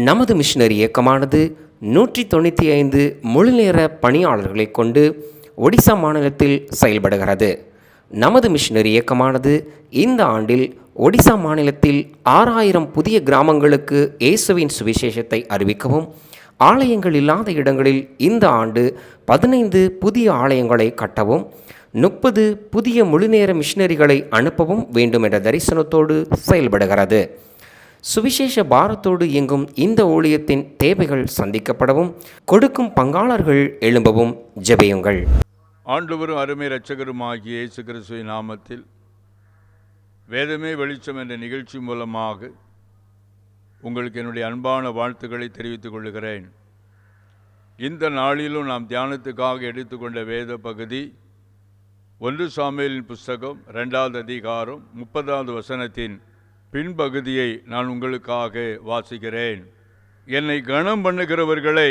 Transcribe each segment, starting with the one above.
நமது மிஷனரி இயக்கமானது 195 முழுநேர பணியாளர்களை கொண்டு ஒடிசா மாநிலத்தில் செயல்படுகிறது. நமது மிஷனரி இயக்கமானது இந்த ஆண்டில் ஒடிசா மாநிலத்தில் 6000 புதிய கிராமங்களுக்கு இயேசுவின் சுவிசேஷத்தை அறிவிக்கவும், ஆலயங்கள் இல்லாத இடங்களில் இந்த ஆண்டு 15 புதிய ஆலயங்களை கட்டவும், 30 புதிய முழுநேர மிஷனரிகளை அனுப்பவும் வேண்டும் என்ற தரிசனத்தோடு செயல்படுகிறது. சுவிசேஷ பாரத்தோடு இயங்கும் இந்த ஊழியத்தின் தேவைகள் சந்திக்கப்படவும், கொடுக்கும் பங்காளர்கள் எழும்பவும் ஜெபியுங்கள். ஆண்டவரும் அருமை இரட்சகருமாகிய இயேசு கிறிஸ்துவின் நாமத்தில் வேதமே வெளிச்சம் என்ற நிகழ்ச்சி மூலமாக உங்களுக்கு என்னுடைய அன்பான வாழ்த்துக்களை தெரிவித்துக் கொள்கிறேன். இந்த நாளிலும் நாம் தியானத்துக்காக எடுத்துக்கொண்ட வேத பகுதி 1 சாமுவேலின் புஸ்தகம் 2வது அதிகாரம் 30வது வசனத்தின் பின்பகுதியை நான் உங்களுக்காக வாசிக்கிறேன். என்னை கனம் பண்ணுகிறவர்களை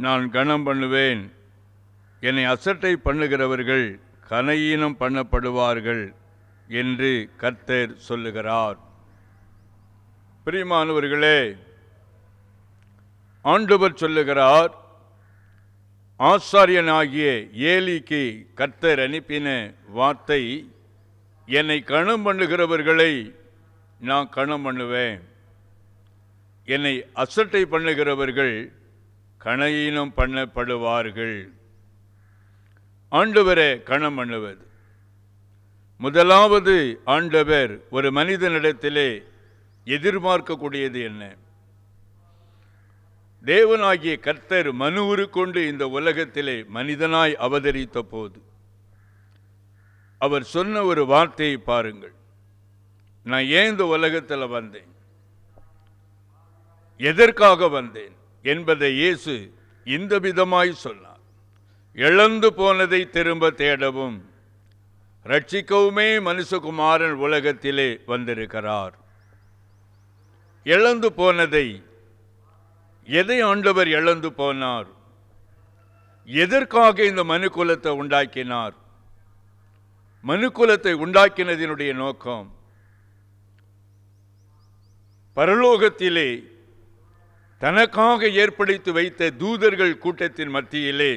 நான் கனம் பண்ணுவேன், என்னை அசட்டை பண்ணுகிறவர்கள் கனஈனம் பண்ணப்படுவார்கள் என்று கர்த்தர் சொல்லுகிறார். பிரியமானவர்களே, ஆண்டவர் சொல்லுகிறார், ஆசாரியனாகிய ஏலிக்கு கர்த்தர் அனுப்பின வார்த்தை, என்னை கனம் பண்ணுகிறவர்களை நான் கனம் பண்ணுவேன், என்னை அசட்டை பண்ணுகிறவர்கள் கனஈனம் பண்ணப்படுவார்கள். ஆண்டவரை கனம் பண்ணுவது, முதலாவது ஆண்டவர் ஒரு மனிதனிடத்திலே எதிர்பார்க்கக்கூடியது என்ன? தேவனாகிய கர்த்தர் மனுவுரு கொண்டு இந்த உலகத்திலே மனிதனாய் அவதரித்த போது அவர் சொன்ன ஒரு வார்த்தையை பாருங்கள். நான் ஏன் இந்த உலகத்தில் வந்தேன், எதற்காக வந்தேன் என்பதை இயேசு இந்த விதமாய் சொன்னார். இழந்து போனதை திரும்ப தேடவும் ரட்சிக்கவுமே மனுஷகுமாரன் உலகத்திலே வந்திருக்கிறார். இழந்து போனதை, எதை ஆண்டவர் இழந்து போனார்? எதற்காக இந்த மனுக்குலத்தை உண்டாக்கினார்? மனுக்குலத்தை உண்டாக்கினதினுடைய நோக்கம், பரலோகத்திலே தனக்காக ஏற்படுத்தி வைத்த தூதர்கள் கூட்டத்தின் மத்தியிலே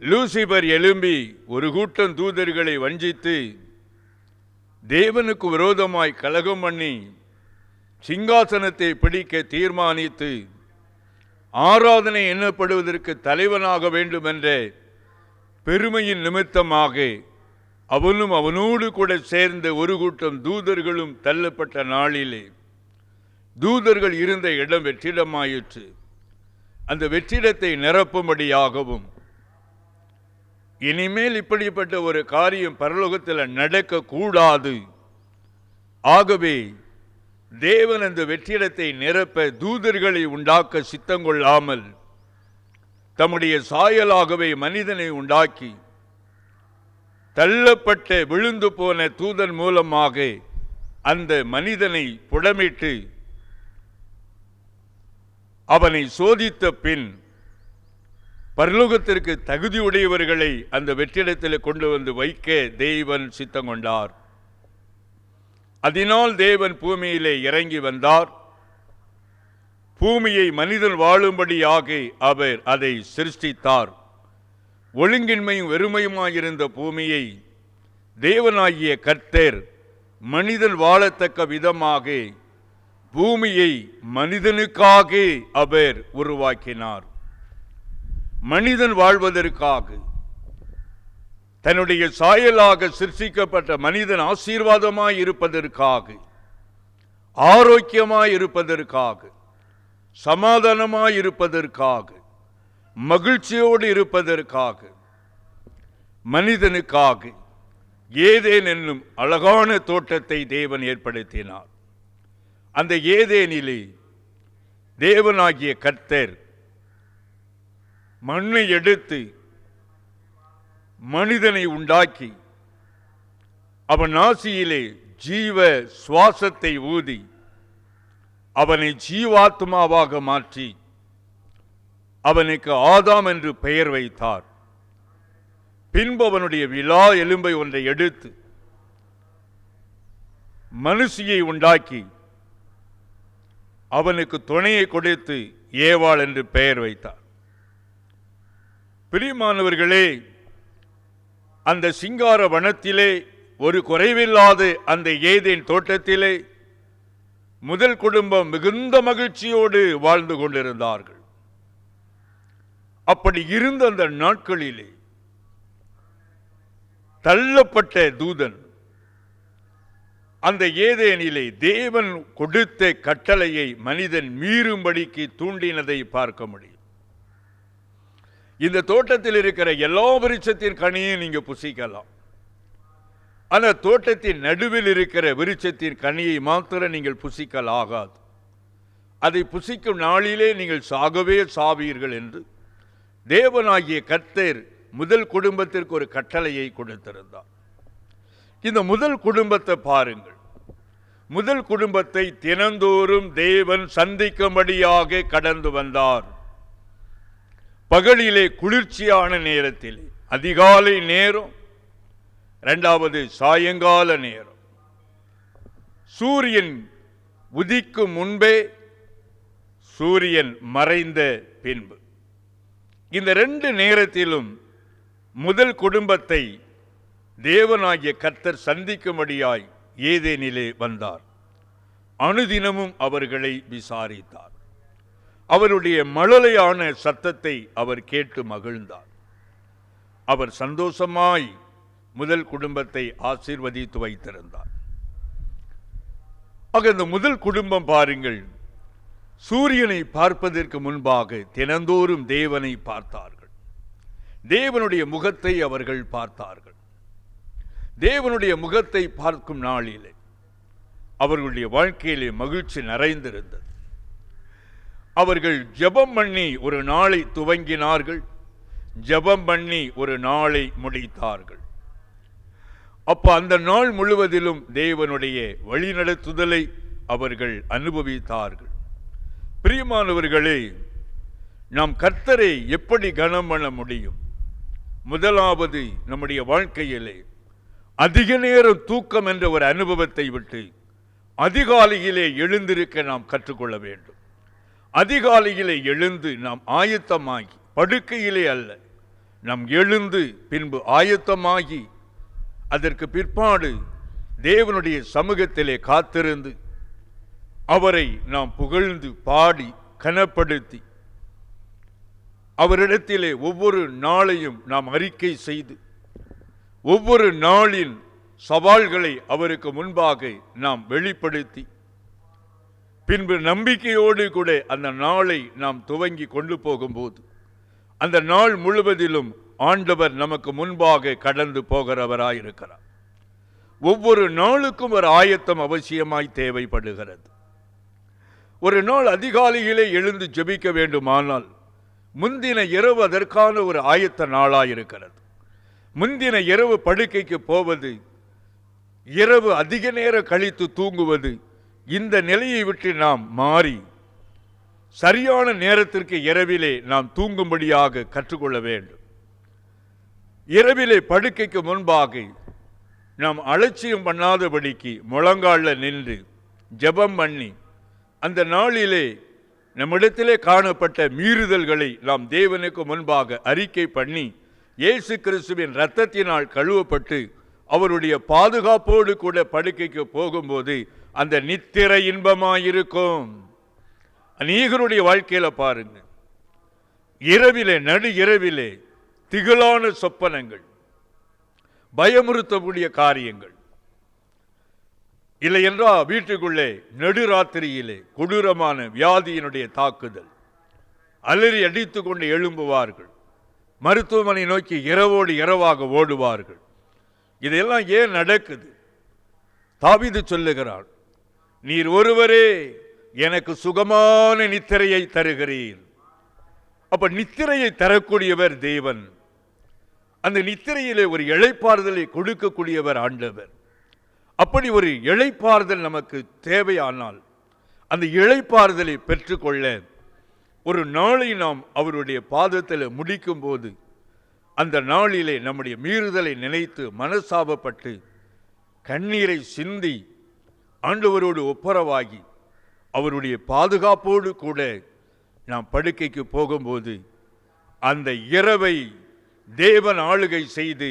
லூசிபர் எழும்பி ஒரு கூட்டம் தூதர்களை வஞ்சித்து தேவனுக்கு விரோதமாய் கலகம் பண்ணி சிங்காசனத்தை பிடிக்க தீர்மானித்து ஆராதனை எண்ணப்படுவதற்கு தலைவனாக வேண்டும் என்ற பெருமையின் நிமித்தமாக அவனும் அவனோடு கூட சேர்ந்த ஒரு கூட்டம் தூதர்களும் தள்ளப்பட்ட நாளிலே தூதர்கள் இருந்த இடம் வெற்றிடமாயிற்று. அந்த வெற்றிடத்தை நிரப்பும்படியாகவும், இனிமேல் இப்படிப்பட்ட ஒரு காரியம் பரலோகத்தில் நடக்கக்கூடாது, ஆகவே தேவன் அந்த வெற்றிடத்தை நிரப்ப தூதர்களை உண்டாக்க சித்தங்கொள்ளாமல் தம்முடைய சாயலாகவே மனிதனை உண்டாக்கி தள்ளப்பட்ட விழுந்து போன தூதன் மூலமாக அந்த மனிதனை புடமிட்டு அவனை சோதித்த பின் பரலோகத்திற்கு தகுதியுடையவர்களை அந்த வெற்றிடத்தில் கொண்டு வந்து வைக்க தேவன் சித்தம் கொண்டார். அதனால் தேவன் பூமியிலே இறங்கி வந்தார். பூமியை மனிதன் வாழும்படியாக அவர் அதை சிருஷ்டித்தார். ஒழுங்கின்மையும் வெறுமையுமாயிருந்த பூமியை தேவனாகிய கர்த்தர் மனிதன் வாழத்தக்க விதமாக பூமியை மனிதனுக்காக அவர் உருவாக்கினார். மனிதன் வாழ்வதற்காக, தன்னுடைய சாயலாக சிருஷ்டிக்கப்பட்ட மனிதன் ஆசீர்வாதமாய் இருப்பதற்காக, ஆரோக்கியமாய் இருப்பதற்காக, சமாதானமாய் இருப்பதற்காக, மகிழ்ச்சியோடு இருப்பதற்காக, மனிதனுக்காக ஏதேன் என்னும் அழகான தோட்டத்தை தேவன் ஏற்படுத்தினார். அந்த ஏதேனிலே தேவனாகிய கர்த்தர் மண்ணை எடுத்து மனிதனை உண்டாக்கி அவன் நாசியிலே ஜீவ சுவாசத்தை ஊதி அவனை ஜீவாத்மாவாக மாற்றி அவனுக்கு ஆதாம் என்று பெயர் வைத்தார். பின்பு அவனுடைய விலா எலும்பை ஒன்றை எடுத்து மனுஷியை உண்டாக்கி அவனுக்கு துணையை கொடுத்து ஏவாள் என்று பெயர் வைத்தார். பிரியமானவர்களே, அந்த சிங்கார வனத்திலே ஒரு குறைவில்லாத அந்த ஏதேன் தோட்டத்திலே முதல் குடும்பம் மிகுந்த மகிழ்ச்சியோடு வாழ்ந்து கொண்டிருந்தார்கள். அப்படி இருந்த அந்த நாட்களிலே தள்ளப்பட்ட தூதன் அந்த ஏதேனிலே தேவன் கொடுத்த கட்டளையை மனிதன் மீறும்படிக்கு தூண்டினதை பார்க்க முடியும். இந்த தோட்டத்தில் இருக்கிற எல்லா விருட்சத்தின் கனியையும் நீங்க புசிக்கலாம். அந்த தோட்டத்தின் நடுவில் இருக்கிற விருட்சத்தின் கனியை மாத்திரம் நீங்கள் புசிக்கல் ஆகாது. அதை புசிக்கும் நாளிலே நீங்கள் சாகவே சாவீர்கள் என்று தேவனாகிய கர்த்தர் முதல் குடும்பத்திற்கு ஒரு கட்டளையை கொடுத்திருந்தார். இந்த முதல் குடும்பத்தை பாருங்கள். முதல் குடும்பத்தை தினந்தோறும் தேவன் சந்திக்கும்படியாக கடந்து வந்தார். பகலிலே குளிர்ச்சியான நேரத்தில் அதிகாலை நேரம், இரண்டாவது சாயங்கால நேரம், சூரியன் உதிக்கும் முன்பே, சூரியன் மறைந்த பின்பு, இந்த ரெண்டு நேரத்திலும் முதல் குடும்பத்தை தேவனாகிய கர்த்தர் சந்திக்கும்படியாய் ஏதேனிலே வந்தார். அனுதினமும் அவர்களை விசாரித்தார். அவருடைய மழலையான சத்தத்தை அவர் கேட்டு மகிழ்ந்தார். அவர் சந்தோஷமாய் முதல் குடும்பத்தை ஆசீர்வதித்து வைத்திருந்தார். ஆக இந்த முதல் குடும்பம் பாருங்கள், சூரியனை பார்ப்பதற்கு முன்பாக தினந்தோறும் தேவனை பார்த்தார்கள். தேவனுடைய முகத்தை அவர்கள் பார்த்தார்கள். தேவனுடைய முகத்தை பார்க்கும் நாளிலே அவர்களுடைய வாழ்க்கையிலே மகிழ்ச்சி நிறைந்திருந்தது. அவர்கள் ஜெபம் பண்ணி ஒரு நாளை துவங்கினார்கள், ஜெபம் பண்ணி ஒரு நாளை முடித்தார்கள். அப்ப அந்த நாள் முழுவதிலும் தேவனுடைய வழிநடத்துதலை அவர்கள் அனுபவித்தார்கள். பிரியமானவர்களே, நாம் கர்த்தரை எப்படி கனம் பண்ண முடியும்? முதலாவது, நம்முடைய வாழ்க்கையிலே அதிக நேரம் தூக்கம் என்ற ஒரு அனுபவத்தை விட்டு அதிகாலையிலே எழுந்திருக்க நாம் கற்றுக்கொள்ள வேண்டும். அதிகாலையிலே எழுந்து நாம் ஆயத்தமாகி, படுக்கையிலே அல்ல, நாம் எழுந்து பின்பு ஆயத்தமாகி அதற்கு பிற்பாடு தேவனுடைய சமூகத்திலே காத்திருந்து அவரை நாம் புகழ்ந்து பாடி கனப்படுத்தி அவரிடத்திலே ஒவ்வொரு நாளையும் நாம் அறிக்கை செய்து ஒவ்வொரு நாளின் சவால்களை அவருக்கு முன்பாக நாம் வெளிப்படுத்தி பின்பு நம்பிக்கையோடு கூட அந்த நாளை நாம் துவங்கி கொண்டு போகும்போது அந்த நாள் முழுவதிலும் ஆண்டவர் நமக்கு முன்பாக கடந்து போகிறவராயிருக்கிறார். ஒவ்வொரு நாளுக்கும் ஒரு ஆயத்தம் அவசியமாய் தேவைப்படுகிறது. ஒரு நாள் அதிகாலையிலே எழுந்து ஜெபிக்க வேண்டுமானால் முந்தின இரவு அதற்கான ஒரு ஆயத்த நாளாயிருக்கிறது. முந்தின இரவு படுக்கைக்கு போவது, இரவு அதிக நேரம் கழித்து தூங்குவது, இந்த நிலையை விட்டு நாம் மாறி சரியான நேரத்திற்கு இரவிலே நாம் தூங்கும்படியாக கற்றுக்கொள்ள வேண்டும். இரவிலே படுக்கைக்கு முன்பாக நாம் அலட்சியம் பண்ணாதபடிக்கு முழங்காலில் நின்று ஜெபம் பண்ணி அந்த நாளிலே நம்மிடத்திலே காணப்பட்ட மீறுதல்களை நாம் தேவனுக்கு முன்பாக அறிக்கை பண்ணி இயேசு கிறிஸ்துவின் இரத்தத்தினால் கழுவப்பட்டு அவருடைய பாதுகாப்போடு கூட படுக்கைக்கு போகும்போது அந்த நித்திரை இன்பமாயிருக்கும். அநேகருடைய வாழ்க்கையில பாருங்க, இரவிலே நடு இரவிலே திகிலான சொப்பனங்கள், பயமுறுத்தக்கூடிய காரியங்கள், இல்லை என்றால் வீட்டுக்குள்ளே நடுராத்திரியிலே கொடூரமான வியாதியினுடைய தாக்குதல், அலறி அடித்து கொண்டு எழும்புவார்கள், மருத்துவமனை நோக்கி இரவோடு இரவாக ஓடுவார்கள். இதெல்லாம் ஏன் நடக்குது? தாவீது சொல்லுகிறார், நீர் ஒருவரே எனக்கு சுகமான நித்திரையை தருகிறீர். அப்ப நித்திரையை தரக்கூடியவர் தேவன். அந்த நித்திரையிலே ஒரு இளைப்பாறுதலை கொடுக்கக்கூடியவர் ஆண்டவர். அப்படி ஒரு இளைப்பாறுதல் நமக்கு தேவையானால் அந்த இளைப்பாறுதலை பெற்றுக்கொள்ள ஒரு நாளை நாம் அவருடைய பாதத்தில் முடிக்கும் போது அந்த நாளிலே நம்முடைய மீறுதலை நினைத்து மனசாபப்பட்டு கண்ணீரை சிந்தி ஆண்டவரோடு ஒப்புரவாகி அவருடைய பாதுகாப்போடு கூட நாம் படுக்கைக்கு போகும்போது அந்த இரவை தேவன் ஆளுகை செய்து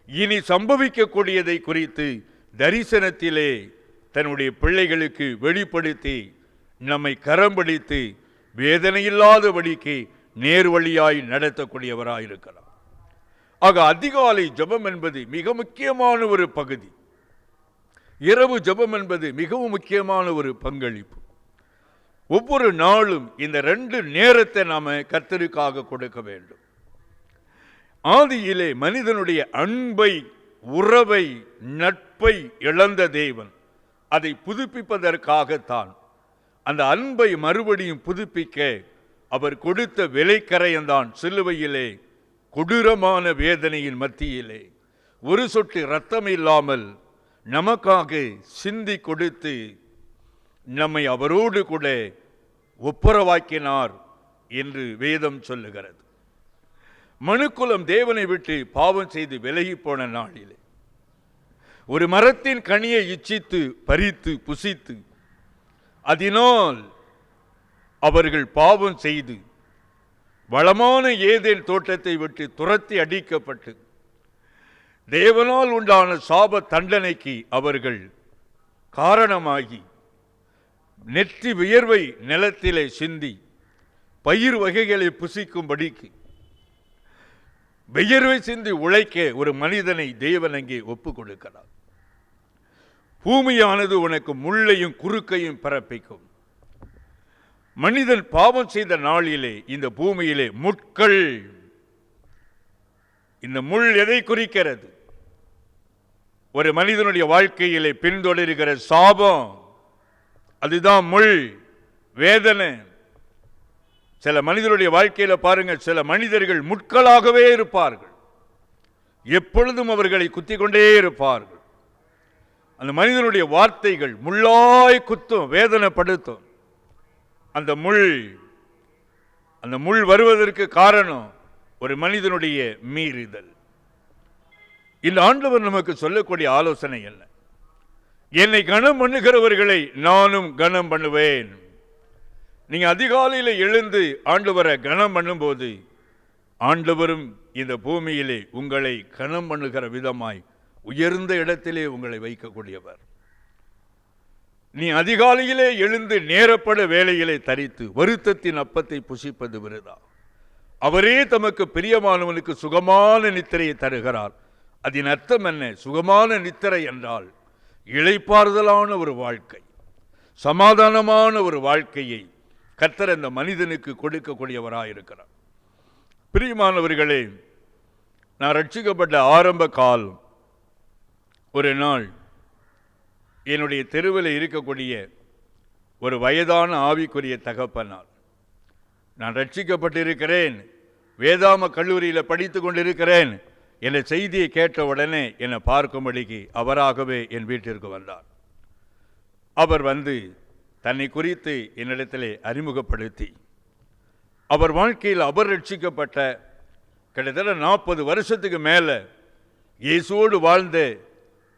இனி சம்பவிக்கக்கூடியதை குறித்து தரிசனத்திலே தன்னுடைய பிள்ளைகளுக்கு வெளிப்படுத்தி நம்மை கரம் பிடித்து வேதனையில்லாதபடிக்கு நேர்வழியாய் நடத்தக்கூடியவராயிருக்கிறார். ஆக அதிகாலை ஜெபம் என்பது மிக முக்கியமான ஒரு பகுதி. இரவு ஜெபம் என்பது மிகவும் முக்கியமான ஒரு பங்களிப்பு. ஒவ்வொரு நாளும் இந்த 2 நேரத்தை நாம கர்த்தருக்காக கொடுக்க வேண்டும். ஆதியிலே மனிதனுடைய அன்பை, உறவை, நட்பை இழந்த தேவன் அதை புதுப்பிப்பதற்காகத்தான் அந்த அன்பை மறுபடியும் புதுப்பிக்க அவர் கொடுத்த விலைக்கரையந்தான் சிலுவையிலே கொடூரமான வேதனையின் மத்தியிலே ஒரு சொட்டு இரத்தம் இல்லாமல் நமக்காக சிந்தி கொடுத்து நம்மை அவரோடு கூட ஒப்புரவாக்கினார் என்று வேதம் சொல்லுகிறது. மனுக்குலம் தேவனை விட்டு பாவம் செய்து விலகி போன நாளிலே ஒரு மரத்தின் கனியை இச்சித்து பறித்து புசித்து அதனால் அவர்கள் பாவம் செய்து வளமான ஏதேன் தோட்டத்தை விட்டு துரத்தி அடிக்கப்பட்டு தேவனால் உண்டான சாப தண்டனைக்கு அவர்கள் காரணமாகி நெற்றி வியர்வை நிலத்திலே சிந்தி பயிர் வகைகளை புசிக்கும்படிக்கு வியர்வை சிந்தி உழைக்க ஒரு மனிதனை தேவன் அங்கே ஒப்பு கொடுக்கிறார். பூமியானது உனக்கு முள்ளையும் குறுக்கையும் பிறப்பிக்கும். மனிதன் பாவம் செய்த நாளிலே இந்த பூமியிலே முட்கள், இந்த முள் எதை குறிக்கிறது? ஒரு மனிதனுடைய வாழ்க்கையிலே பின்தொடர்கிற சாபம், அதுதான் முள், வேதனை. சில மனிதனுடைய வாழ்க்கையில பாருங்க, சில மனிதர்கள் முட்களாகவே இருப்பார்கள். எப்பொழுதும் அவர்களை குத்தி கொண்டே இருப்பார்கள். அந்த மனிதனுடைய வார்த்தைகள் முள்ளாய் குத்தும், வேதனைப்படுத்தும். அந்த முள் வருவதற்கு காரணம் ஒரு மனிதனுடைய மீறுதல். இந்த ஆண்டவர் நமக்கு சொல்லக்கூடிய ஆலோசனை என்ன? என்னை கனம் பண்ணுகிறவர்களை நானும் கனம் பண்ணுவேன். நீங்க அதிகாலையில் எழுந்து ஆண்டவரை கனம் பண்ணும்போது ஆண்டவரும் இந்த பூமியிலே உங்களை கனம் பண்ணுகிற விதமாய் உயர்ந்த இடத்திலே உங்களை வைக்கக்கூடியவர். நீ அதிகாலையிலே எழுந்து நேரப்பட வேலையிலே தரித்து வருத்தத்தின் அப்பத்தை புசிப்பது விருதா. அவரே தமக்கு பிரியமானவனுக்கு சுகமான நித்திரையை தருகிறார். அதன் அர்த்தம் என்ன? சுகமான நித்திரை என்றால் இளைப்பாறுதலான ஒரு வாழ்க்கை, சமாதானமான ஒரு வாழ்க்கையை கர்த்தர் அந்த மனிதனுக்கு கொடுக்கக்கூடியவராயிருக்கிறார். பிரியமானவர்களே, நான் ரட்சிக்கப்பட்ட ஆரம்ப காலம் ஒரு நாள் என்னுடைய தெருவில் இருக்கக்கூடிய ஒரு வயதான ஆவிக்குரிய தகப்பனார், நான் ரட்சிக்கப்பட்டிருக்கிறேன், வேதாம கல்லூரியில் படித்து கொண்டிருக்கிறேன் என்ற செய்தியை கேட்ட உடனே என்னை பார்க்கும்படிக்கு அவராகவே என் வீட்டிற்கு வந்தார். அவர் வந்து தன்னை குறித்து என்னிடத்திலே அறிமுகப்படுத்தி அவர் வாழ்க்கையில் அவர் ரட்சிக்கப்பட்ட கிட்டத்தட்ட 40 வருஷத்துக்கு மேலே இயேசுவோடு வாழ்ந்த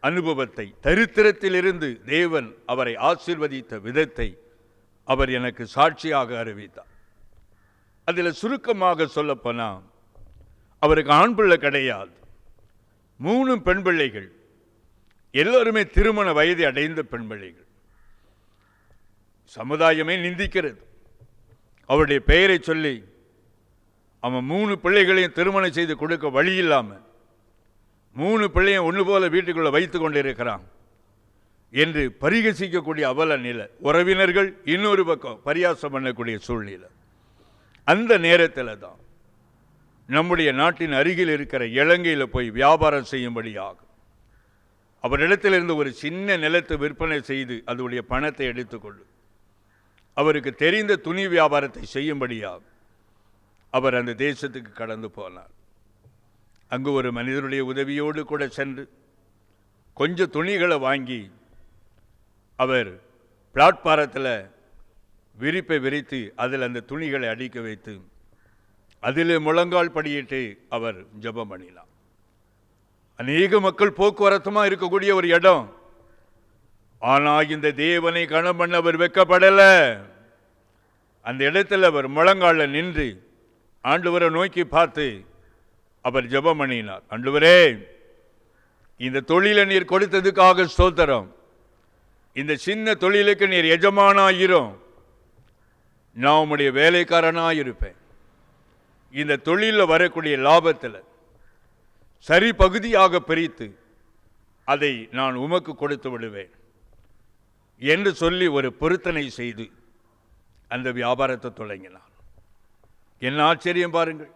அனுபவத்தை, தரித்திரத்திலிருந்து தேவன் அவரை ஆசீர்வதித்த விதத்தை அவர் எனக்கு சாட்சியாக அறிவித்தார். அதில் சுருக்கமாக சொல்லப்போனால் அவருக்கு ஆண் பிள்ளை கிடையாது, 3 பெண் பிள்ளைகள், எல்லோருமே திருமண வயதை அடைந்த பெண் பிள்ளைகள். சமுதாயமே நிந்திக்கிறது. அவருடைய பெயரை சொல்லி அவன் 3 பிள்ளைகளையும் திருமணம் செய்து கொடுக்க வழி இல்லாமல் 3 பிள்ளையும் ஒன்று போல வீட்டுக்குள்ள வைத்து கொண்டிருக்கிறான் என்று பரிகசிக்கக்கூடிய அவல நிலை. உறவினர்கள் இன்னொரு பக்கம் பரியாசம் பண்ணக்கூடிய சூழ்நிலை. அந்த நேரத்தில் தான் நம்முடைய நாட்டின் அருகில் இருக்கிற இலங்கையில் போய் வியாபாரம் செய்யும்படியாக அவரிடத்திலிருந்து ஒரு சின்ன நிலத்தை விற்பனை செய்து அதனுடைய பணத்தை எடுத்துக்கொண்டு அவருக்கு தெரிந்த துணி வியாபாரத்தை செய்யும்படியாக அவர் அந்த தேசத்துக்கு கடந்து போனார். அங்கு ஒரு மனிதனுடைய உதவியோடு கூட சென்று கொஞ்சம் துணிகளை வாங்கி அவர் பிளாட்பாரத்தில் விரிப்பை விரித்து அதில் அந்த துணிகளை அடிக்க வைத்து அதில் முழங்கால் படியிட்டு அவர் ஜெபம் பண்ணினார். அநேக மக்கள் போக்குவரத்துமாக இருக்கக்கூடிய ஒரு இடம். ஆனா இந்த தேவனை கனம் பண்ண அவர் வெட்கப்படல. அந்த இடத்துல அவர் முழங்கால நின்று ஆண்டவரை நோக்கி பார்த்து அவர் ஜெபம் பண்ணினார். ஆண்டவரே, இந்த தொழிலை நீர் கொடுத்ததுக்காக ஸ்தோத்திரம். இந்த சின்ன தொழிலுக்கு நீர் எஜமானாயிரும், நான் உம்முடைய வேலைக்காரனாயிருப்பேன். இந்த தொழிலில் வரக்கூடிய லாபத்தில் சரி பகுதியாக பிரித்து அதை நான் உமக்கு கொடுத்து விடுவேன் என்று சொல்லி ஒரு பொருத்தனை செய்து அந்த வியாபாரத்தை தொடங்கினார். என்ன ஆச்சரியம் பாருங்கள்,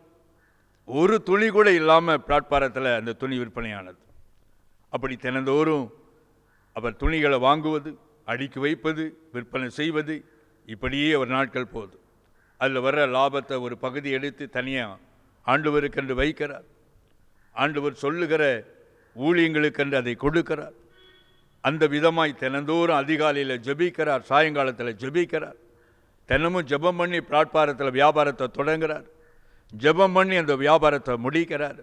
ஒரு துணி கூட இல்லாமல் பிளாட்பாரத்தில் அந்த துணி விற்பனையானது. அப்படி தினந்தோறும் அவர் துணிகளை வாங்குவது, அடுக்கி வைப்பது, விற்பனை செய்வது, இப்படியே ஒரு நாட்கள் போகுது. அதில் வர்ற லாபத்தை ஒரு பகுதி எடுத்து தனியாக ஆண்டவருக்கென்று வைக்கிறார். ஆண்டவர் சொல்லுகிற ஊழியங்களுக்கென்று அதை கொடுக்கிறார். அந்த விதமாய் தினந்தோறும் அதிகாலையில் ஜெபிக்கிறார், சாயங்காலத்தில் ஜெபிக்கிறார். தினமும் ஜெபம் பண்ணி பிளாட்பாரத்தில் வியாபாரத்தை தொடங்குகிறார். ஜெபம் பண்ணி அந்த வியாபாரத்தை முடிக்கிறார்.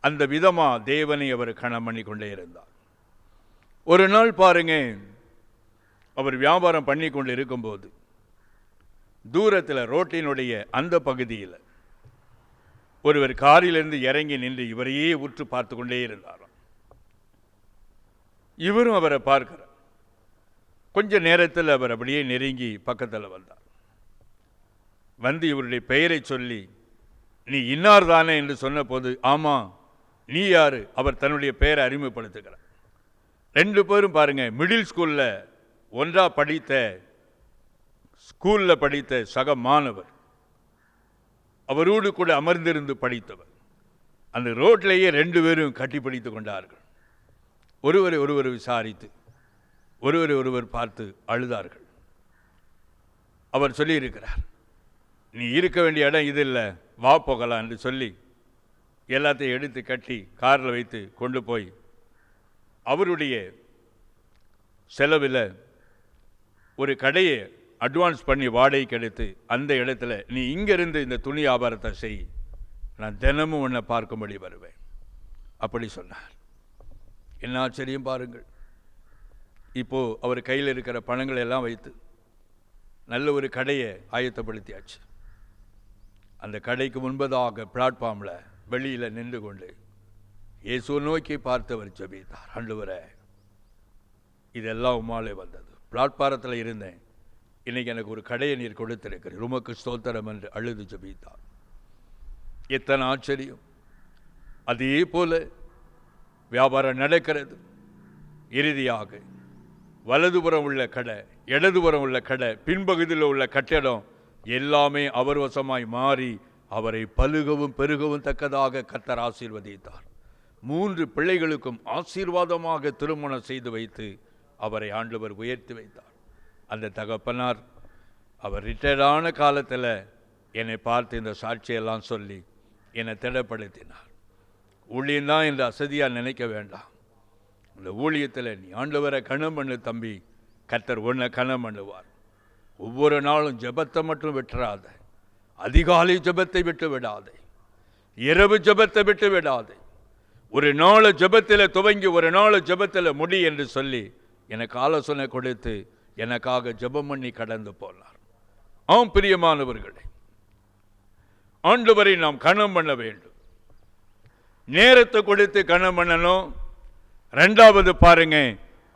அந்த விதமாக தேவனை அவர் கனம் பண்ணி கொண்டே இருந்தார். ஒரு நாள் பாருங்க, அவர் வியாபாரம் பண்ணி கொண்டு இருக்கும்போது தூரத்தில் ரோட்டினுடைய அந்த பகுதியில் ஒருவர் காரிலிருந்து இறங்கி நின்று இவரையே உற்று பார்த்து கொண்டே இருந்தாராம். இவரும் அவரை பார்க்கிறார். கொஞ்ச நேரத்தில் அவர் அப்படியே நெருங்கி பக்கத்தில் வந்தார். வந்து இவருடைய பெயரை சொல்லி, நீ இன்னார் தானே என்று சொன்ன போது, ஆமா, நீ யாரு? அவர் தன்னுடைய பெயரை அறிமுகப்படுத்துகிறார். ரெண்டு பேரும் பாருங்க, மிடில் ஸ்கூலில் ஒன்றா படித்த, ஸ்கூலில் படித்த சக மாணவர், அவரோடு கூட அமர்ந்திருந்து படித்தவர். அந்த ரோட்லேயே ரெண்டு பேரும் கட்டி பிடித்து கொண்டார்கள். ஒருவரை ஒருவர் விசாரித்து ஒருவரை ஒருவர் பார்த்து அழுதார்கள். அவர் சொல்லியிருக்கிறார், நீ இருக்க வேண்டிய இடம் இது இல்லை, வா போகலாம் என்று சொல்லி எல்லாத்தையும் எடுத்து கட்டி காரில் வைத்து கொண்டு போய் அவருடைய செலவில் ஒரு கடையை அட்வான்ஸ் பண்ணி வாடகைக்கு எடுத்து அந்த இடத்துல நீ இங்கிருந்து இந்த துணி வியாபாரத்தை செய், நான் தினமும் உன்னை பார்க்கும்படி வருவேன் அப்படி சொன்னார். என்ன ஆச்சரியம் பாருங்கள். இப்போது அவர் கையில் இருக்கிற பணங்களை எல்லாம் வைத்து நல்ல ஒரு கடையை ஆயத்தப்படுத்தியாச்சு. அந்த கடைக்கு முன்பதாக பிளாட்ஃபார்மில் வெளியில் நின்று கொண்டு இயேசு நோக்கி பார்த்தவர் ஜெபித்தார். ஆண்டவரே, இதெல்லாம் உம்மாலே வந்தது. பிளாட்பாரத்தில் இருந்தேன், இன்னைக்கு எனக்கு ஒரு கடையை நீர் கொடுத்திருக்கிறீர், உமக்கு ஸ்தோத்திரம் என்று அழுது ஜெபித்தார். எத்தனை ஆச்சரியம். அதே போல வியாபாரம் நடக்கிறது. இறுதியாக வலதுபுறம் உள்ள கடை, இடதுபுறம் உள்ள கடை, பின்பகுதியில் உள்ள கட்டடம் எல்லாமே அவர் வசமாய் மாறி அவரை பலுகவும் பெருகவும் தக்கதாக கர்த்தர் ஆசீர்வதித்தார். 3 பிள்ளைகளுக்கும் ஆசீர்வாதமாக திருமணம் செய்து வைத்து அவரை ஆண்டவர் உயர்த்தி வைத்தார். அந்த தகப்பனார் அவர் ரிட்டையர்டான காலத்தில் என்னை பார்த்து இந்த சாட்சியெல்லாம் சொல்லி என்னை திடப்படுத்தினார். ஊழியம்தான் என்று அசதியாக நினைக்க வேண்டாம். இந்த ஊழியத்தில் நீ ஆண்டவரை கனம் பண்ணு தம்பி, கர்த்தர் உன்னை கனம் பண்ணுவார். ஒவ்வொரு நாளும் ஜெபத்தை மட்டும் விட்டுறாத, அதிகாலை ஜெபத்தை விட்டு விடாதே, இரவு ஜெபத்தை விட்டு விடாதே. ஒரு நாள் ஜெபத்தில் துவங்கி ஒரு நாள் ஜெபத்தில் முடி என்று சொல்லி எனக்கு ஆலோசனை கொடுத்து எனக்காக ஜெபம் பண்ணி கடந்து போனார். ஆம் பிரியமானவர்களே, ஆண்டவரை நாம் கனம் பண்ண வேண்டும். நேரத்தை கொடுத்து கனம் பண்ணணும். 2வது பாருங்க,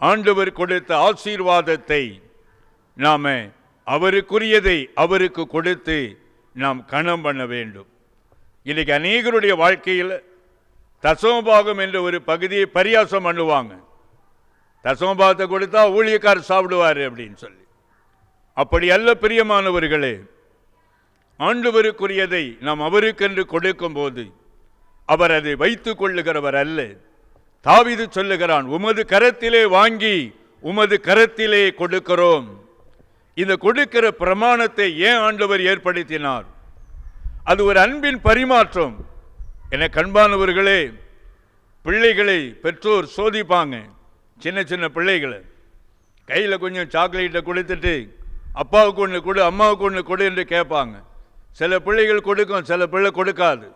ஆண்டவர் கொடுத்த ஆசீர்வாதத்தை நாம அவருக்குரியதை அவருக்கு கொடுத்து நாம் கனம் பண்ண வேண்டும். இன்னைக்கு அநேகருடைய வாழ்க்கையில் தசமபாகம் என்ற ஒரு பகுதியை பரியாசம் பண்ணுவாங்க. தசமபாகத்தை கொடுத்தா ஊழியக்காரர் சாப்பிடுவார் அப்படின்னு சொல்லி. அப்படி அல்ல பிரியமானவர்களே, ஆண்டவருக்குரியதை நாம் அவருக்கென்று கொடுக்கும் போது அவர் அதை வைத்துக் கொள்ளுகிறவர் அல்ல. தாவீது சொல்லுகிறான், உமது கரத்திலே வாங்கி உமது கரத்திலே கொடுக்கிறோம். இந்த கொடுக்கிற பிரமாணத்தை ஏன் ஆண்டவர் ஏற்படுத்தினார்? அது ஒரு அன்பின் பரிமாற்றம். என கண்பானவர்களே, பிள்ளைகளை பெற்றோர் சோதிப்பாங்க. சின்ன சின்ன பிள்ளைகளை கையில் கொஞ்சம் சாக்லேட்டை கொடுத்துட்டு அப்பாவுக்கு ஒன்று கொடு, அம்மாவுக்கு ஒன்று கொடு என்று கேட்பாங்க. சில பிள்ளைகள் கொடுக்கும், சில பிள்ளை கொடுக்காது.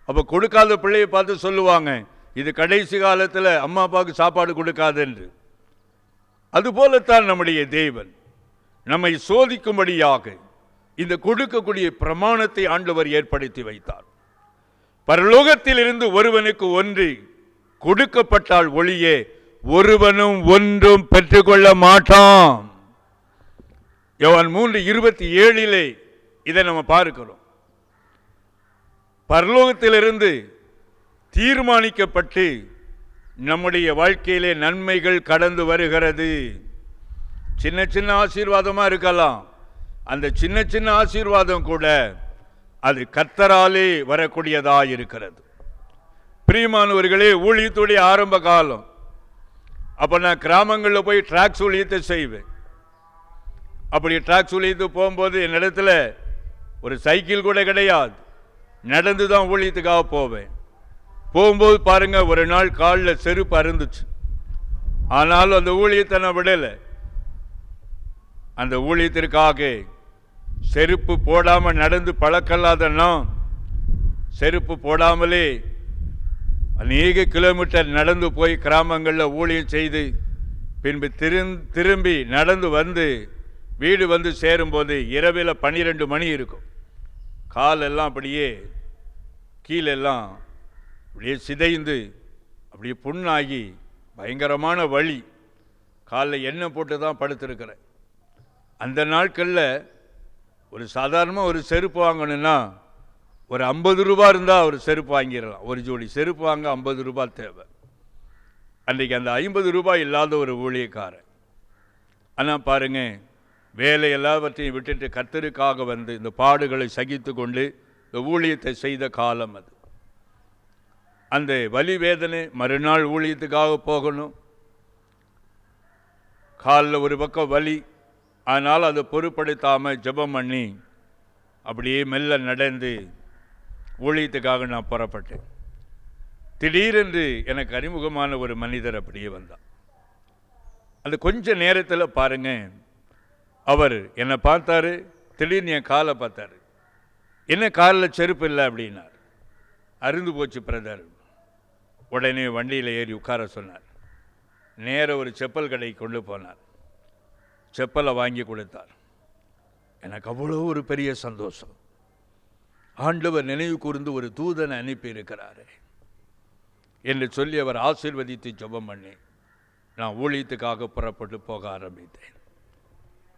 அப்போ கொடுக்காத பிள்ளையை பார்த்து சொல்லுவாங்க, இது கடைசி காலத்தில் அம்மா அப்பாவுக்கு சாப்பாடு கொடுக்காது என்று. அதுபோலத்தான் நம்முடைய தேவன் நம்மை சோதிக்கும்படியாக இந்த கொடுக்கக்கூடிய பிரமாணத்தை ஆண்டவர் ஏற்படுத்தி வைத்தார். பரலோகத்தில் இருந்து ஒருவனுக்கு ஒன்று கொடுக்கப்பட்டால் ஒளியே ஒருவனும் ஒன்றும் பெற்றுக்கொள்ள மாட்டான். யோவான் 3:27 இதை நம்ம பார்க்கிறோம். பரலோகத்திலிருந்து தீர்மானிக்கப்பட்டு நம்முடைய வாழ்க்கையிலே நன்மைகள் கடந்து வருகிறது. சின்ன சின்ன ஆசீர்வாதமா இருக்கலாம். அந்த சின்ன சின்ன ஆசீர்வாதம் கூட அது கர்த்தராலே வரக்கூடியதா இருக்கிறது. பிரியமானவர்களே, ஊழியத்துடைய ஆரம்ப காலம் அப்ப நான் கிராமங்களில் போய் டிராக்ஸ் ஊழியத்தை செய்வேன். அப்படி டிராக்ஸ் ஊழியத்துக்கு போகும்போது என்னிடத்துல ஒரு சைக்கிள் கூட கிடையாது, நடந்து தான் ஊழியத்துக்காக போவேன். போகும்போது பாருங்க, ஒரு நாள் காலில் செருப்பு அருந்துச்சு. ஆனாலும் அந்த ஊழியத்தை நான் விடலை. அந்த ஊழியத்திற்காக செருப்பு போடாமல் நடந்து பழக்கல்லாதன்னா செருப்பு போடாமலே அநேக கிலோமீட்டர் நடந்து போய் கிராமங்களில் ஊழியம் செய்து பின்பு திரும்பி நடந்து வந்து வீடு வந்து சேரும்போது இரவில் 12 மணி இருக்கும். காலெல்லாம் அப்படியே கீழெல்லாம் அப்படியே சிதைந்து அப்படியே புண்ணாகி பயங்கரமான வலி. காலில் எண்ணெய் போட்டு தான் படுத்திருக்கிறேன். அந்த நாட்களில் ஒரு சாதாரணமாக ஒரு செருப்பு வாங்கணுன்னா ஒரு 50 ரூபா இருந்தால் ஒரு செருப்பு வாங்கிடலாம். ஒரு ஜோடி செருப்பு வாங்க 50 ரூபா தேவை. அன்றைக்கி அந்த 50 ரூபாய் இல்லாத ஒரு ஊழியக்காரன். ஆனால் பாருங்க, வேலை எல்லாவற்றையும் விட்டுட்டு கர்த்தருக்காக வந்து இந்த பாடுகளை சகித்து கொண்டு இந்த ஊழியத்தை செய்த காலம் அது. அந்த வலி வேதனை, மறுநாள் ஊழியத்துக்காக போகணும், காலில் ஒரு பக்கம் வலி. ஆனால் அதை பொருட்படுத்தாமல் ஜெபம் பண்ணி அப்படியே மெல்ல நடந்து ஊழியத்துக்காக நான் புறப்பட்டேன். திடீரென்று எனக்கு அறிமுகமான ஒரு மனிதர் அப்படியே வந்தார். அந்த கொஞ்ச நேரத்தில் பாருங்க, அவர் என்னை பார்த்தாரு. திடீர்னு என் காலை பார்த்தாரு. என்ன காலில் செருப்பு இல்லை அப்படின்னார். அருந்து போச்சு பிரதர். உடனே வண்டியில் ஏறி உட்கார சொன்னார். நேர ஒரு செப்பல் கடைக்கு கொண்டு போனார். செப்பலை வாங்கி கொடுத்தார். எனக்கு அவ்வளோ ஒரு பெரிய சந்தோஷம். ஆண்டவர் நினைவு கூர்ந்து ஒரு தூதனை அனுப்பி இருக்கிறாரு என்று சொல்லி அவர் ஆசீர்வதித்து ஜெபம் பண்ணி நான் ஊழியத்துக்காக புறப்பட்டு போக ஆரம்பித்தேன்.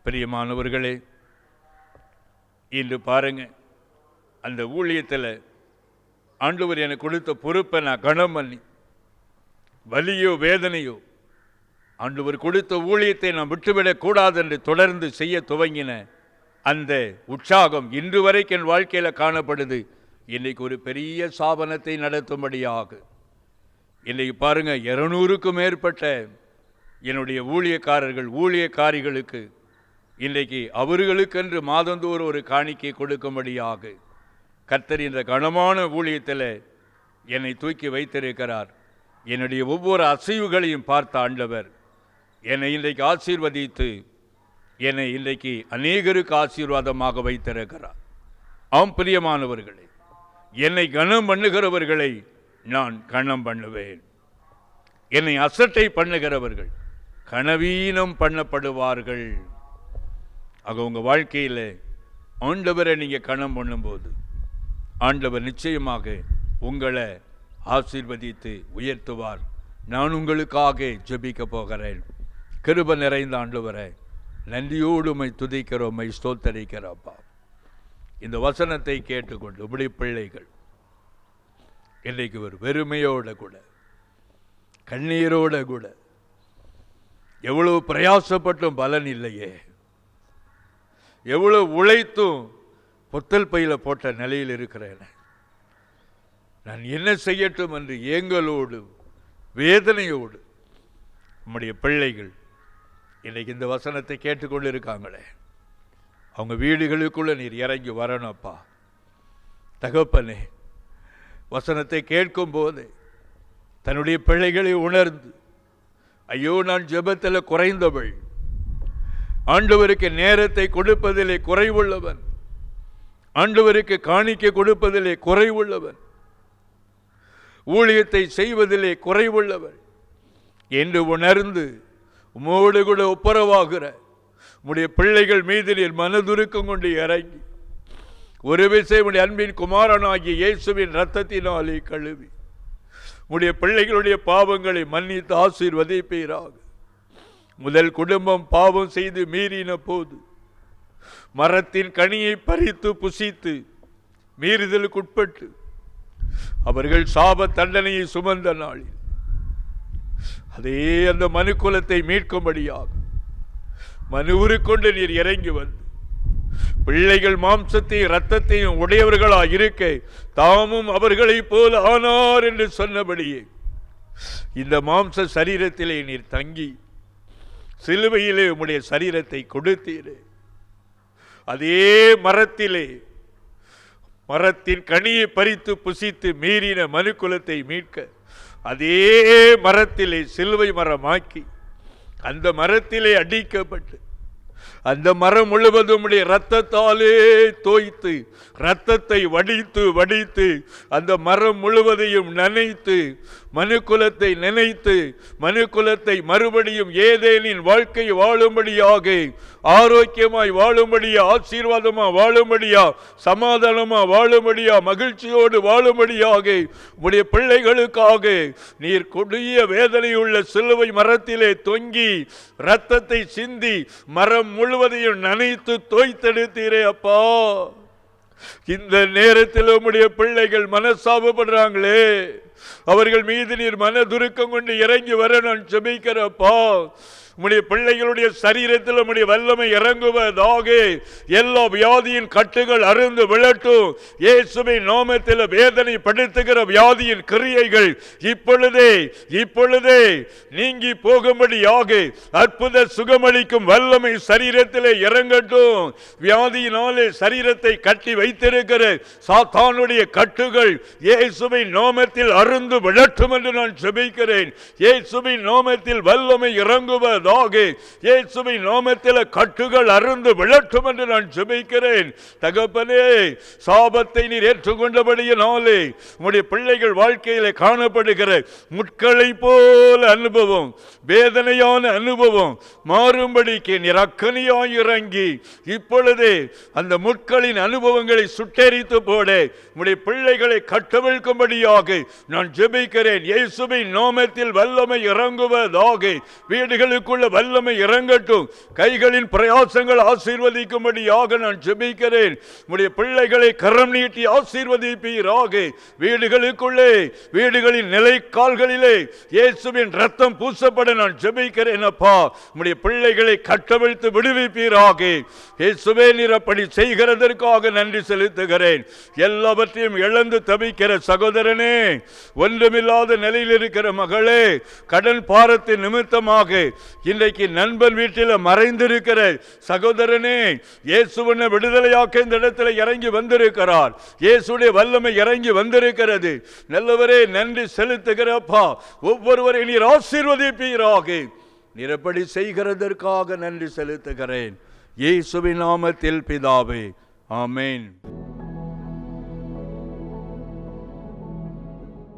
பிரியமானவர்களே, இன்று பாருங்க, அந்த ஊழியத்தில் ஆண்டவர் எனக்கு கொடுத்த பொறுப்பை நான் கனம் பண்ணி வலியோ வேதனையோ ஆண்டவர் கொடுத்த ஊழியத்தை நான் விட்டுவிடக்கூடாது என்று தொடர்ந்து செய்ய துவங்கின அந்த உற்சாகம் இன்று வரைக்கும் என் வாழ்க்கையில் காணப்படுது. இன்றைக்கு ஒரு பெரிய சாபனத்தை நடத்தும்படியாக இன்றைக்கு பாருங்க, 200க்கும் மேற்பட்ட என்னுடைய ஊழியக்காரர்கள் ஊழியக்காரிகளுக்கு இன்றைக்கு அவர்களுக்கென்று மாதந்தோறும் ஒரு காணிக்கை கொடுக்கும்படியாக கர்த்தர் இந்த கனமான ஊழியத்தில் என்னை தூக்கி வைத்திருக்கிறார். என்னுடைய ஒவ்வொரு அசைவுகளையும் பார்த்த ஆண்டவர் என்னை இன்றைக்கு ஆசீர்வதித்து என்னை இன்றைக்கு அநேகருக்கு ஆசீர்வாதமாக வைத்திருக்கிறார். ஆம் பிரியமானவர்களே, என்னை கனம் பண்ணுகிறவர்களை நான் கனம் பண்ணுவேன். என்னை அசட்டை பண்ணுகிறவர்கள் கனவீனம் பண்ணப்படுவார்கள். ஆக உங்கள் வாழ்க்கையில் ஆண்டவரை நீங்கள் கனம் பண்ணும்போது ஆண்டவர் நிச்சயமாக உங்களை ஆசீர்வதித்து உயர்த்துவார். நான் உங்களுக்காக ஜெபிக்க போகிறேன். கிருபை நிறைந்த ஆண்டவரை நன்றியோடு உம்மை துதிக்கிறோம், உம்மை ஸ்தோத்தரிக்கிறோம்ப்பா. இந்த வசனத்தை கேட்டுக்கொண்டு இப்படி பிள்ளைகள் இன்றைக்கு ஒரு வெறுமையோட கூட கண்ணீரோட கூட எவ்வளவு பிரயாசப்பட்டும் பலன் இல்லையே, எவ்வளவு உழைத்தும் பொத்தல் பையில போட்ட நிலையில் இருக்கிறேன், நான் என்ன செய்யட்டும் என்று ஏங்கலோடு வேதனையோடு நம்முடைய பிள்ளைகள் இன்னைக்கு இந்த வசனத்தை கேட்டுக்கொண்டு இருக்காங்களே, அவங்க வீடுகளுக்குள்ள நீர் இறங்கி வரணும்ப்பா. தகப்பனே, வசனத்தை கேட்கும் போது தன்னுடைய பிள்ளைகளை உணர்ந்து, ஐயோ நான் ஜெபத்தில் குறைந்தவள், ஆண்டவருக்கு நேரத்தை கொடுப்பதிலே குறைவுள்ளவன், ஆண்டவருக்கு காணிக்கை கொடுப்பதிலே குறைவுள்ளவன், ஊழியத்தை செய்வதிலே குறைவுள்ளவன் என்று உணர்ந்து உம்மோடு கூட ஒப்புரவாகிற உம்முடைய பிள்ளைகள் மீது நீர் மனதுருக்கம் கொண்டு இறங்கி ஒரு விஷயம் உடைய அன்பின் குமாரனாகிய இயேசுவின் இரத்தத்தினாலே கழுவி உடைய பிள்ளைகளுடைய பாவங்களை மன்னித்து ஆசீர்வதிப்பீராக. முதல் குடும்பம் பாவம் செய்து மீறின போது மரத்தின் கனியை பறித்து புசித்து மீறுதலுக்குட்பட்டு அவர்கள் சாப தண்டனையை சுமந்த நாளில் அதே அந்த மனுக்குலத்தை மீட்கும்படியாக மனுவுருக்கொண்டு நீர் இறங்கி வந்து பிள்ளைகள் மாம்சத்தையும் இரத்தத்தையும் உடையவர்களாக இருக்க தாமும் அவர்களைப் போல ஆனார் என்று சொன்னபடியே இந்த மாம்ச சரீரத்திலே நீர் தங்கி சிலுவையிலே உம்முடைய சரீரத்தை கொடுத்தீரே. அதே மரத்திலே மரத்தின் கனியை பறித்து புசித்து மீறின மனுக்குலத்தை மீட்க அதே மரத்திலே சிலுவை மரமாக்கி அந்த மரத்திலே அடிக்கப்பட்டு அந்த மரம் முழுவதும் இரத்தத்தாலே தோய்த்து இரத்தத்தை வடித்து வடித்து அந்த மரம் முழுவதையும் நினைத்து மனுக்குலத்தை நினைத்து மனுக்குலத்தை மறுபடியும் ஏதேனின் வாழ்க்கை வாழும்படியாக ஆரோக்கியமாய் வாழும்படியா ஆசீர்வாதமா வாழும்படியா சமாதானமா வாழும்படியா மகிழ்ச்சியோடு வாழும்படியாக உடைய பிள்ளைகளுக்காக நீர் கொடிய வேதனையுள்ள சிலுவை மரத்திலே தொங்கி இரத்தத்தை சிந்தி மரம் முழுவதையும் நனைத்து தோய்த்தெடுத்தீரே அப்பா. இந்த நேரத்தில் உம்முடைய பிள்ளைகள் மனசாபப்படுறாங்களே, அவர்கள் மீது நீர் மனதுருக்கம் கொண்டு இறங்கி வர நான் ஜெபிக்கிறப்பா. உம்முடைய பிள்ளைகளுடைய சரீரத்தில் உம்முடைய வல்லமை இறங்குவதாக. எல்லா வியாதியின் கட்டுகள் அருந்து விழட்டும். இயேசுவின் நாமத்தில் வேதனை படுத்துகிற வியாதியின் கிரியைகள் இப்பொழுதே நீங்கி போகும்படியாக அற்புத சுகமளிக்கும் வல்லமை சரீரத்திலே இறங்கட்டும். வியாதியினாலே சரீரத்தை கட்டி வைத்திருக்கிற சாத்தானுடைய கட்டுகள் இயேசுவின் நாமத்தில் அருந்து விழட்டும் என்று நான் ஜெபிக்கிறேன். இயேசுவின் நாமத்தில் வல்லமை இறங்குவது இயேசுவின் நாமத்தில் கட்டுகள் அருந்து விழட்டும் என்று நான் ஜெபிக்கிறேன். தகப்பனே, சாபத்தை நீர் ஏற்றுக்கொண்டபடியினாலே உம்முடைய பிள்ளைகள் வாழ்க்கையிலே காணப்படுகிற முட்களை போல அனுபவம், வேதனையான அனுபவம் மாறும்படிக்கு நீர் அக்கனியாய் இறங்கி இப்பொழுதே அந்த முட்களின் அனுபவங்களை சுட்டெரித்து போட உம்முடைய பிள்ளைகளை கட்டவிழ்க்கும்படியாக நான் ஜெபிக்கிறேன். இயேசுவின் நாமத்தில் வல்லமை இறங்குவதாக. வீடுகளுக்கு வல்லமை இறங்கட்டும். கைகளின் பிரயாசங்கள் ஆசீர்வதிக்கும்படியாக நான் ஜெபிக்கிறேன். உம்முடைய பிள்ளைகளை கரம் நீட்டி ஆசீர்வதிப்பீராக. வீடுகளுக்குள்ளே வீடுகளின் நிலைக்கால்களிலே இயேசுவின் ரத்தம் பூசப்பட நான் ஜெபிக்கிறேன் அப்பா. உம்முடைய பிள்ளைகளை கட்டவிழ்த்து விடுவிப்பீராக. இயேசுவே, நீர் அப்படி செய்கிறதற்காக நன்றி செலுத்துகிறேன். எல்லாவற்றையும் இழந்து தவிக்கிற சகோதரனே, ஒன்றுமில்லாத நிலையில் இருக்கிற மகளே, கடன் பாரத்தின் நிமித்தமாக இன்றைக்கு நண்பன் வீட்டில் மறைந்திருக்கிற சகோதரனே, இயேசுவினை விடுதலையாக்க இந்த இடத்துல இறங்கி வந்திருக்கிறார். இயேசுடைய வல்லமை இறங்கி வந்திருக்கிறது. நல்லவரே, நன்றி செலுத்துகிறப்பா. ஒவ்வொருவரை நீர் ஆசீர்வதிப்பீராக. நீர் எப்படி செய்கிறதற்காக நன்றி செலுத்துகிறேன். இயேசுவின் நாமத்தில் பிதாவே, ஆமென்.